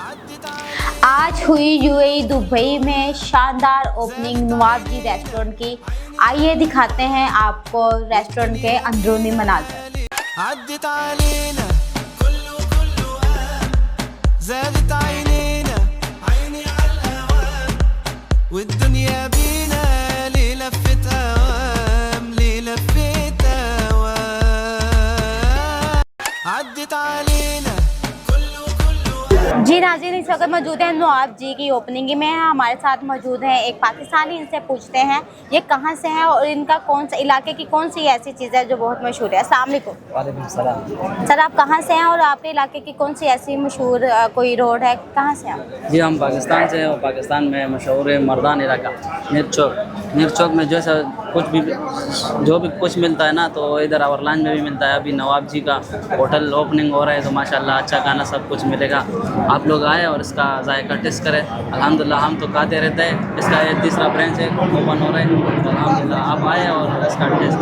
आज हुई UAE Dubai में शानदार ओपनिंग नवाबजी रेस्टोरेंट की। आइए दिखाते हैं आपको रेस्टोरेंट के अंदरूनी मनाज़र। जी नाज़रीन, इस वक्त मौजूद है नवाब जी की ओपनिंग में। हमारे साथ मौजूद है एक पाकिस्तानी। इनसे पूछते हैं ये कहाँ से हैं और इनका कौन सा इलाके की कौन सी ऐसी चीज़ है जो बहुत मशहूर है। अस्सलाम वालेकुम। वालेकुम सलाम। सर, आप कहाँ से हैं और आपके इलाके की कौन सी ऐसी मशहूर कोई रोड है, कहाँ से हैं? जी हम पाकिस्तान से हैं और पाकिस्तान में मशहूर है मर्दान इलाका मीर चौक में जैसा जो भी कुछ मिलता है ना, तो इधर आवरलान में भी मिलता है। अभी नवाब जी का होटल ओपनिंग हो रहा है, तो माशाल्लाह अच्छा खाना सब कुछ मिलेगा। आप लोग आए और इसका जायका टेस्ट करें। अल्हम्दुलिल्लाह हम तो खाते रहते हैं। इसका ये तीसरा ब्रांच है, ओपन हो रहा है। अल्हम्दुलिल्लाह आप आए और इसका टेस्ट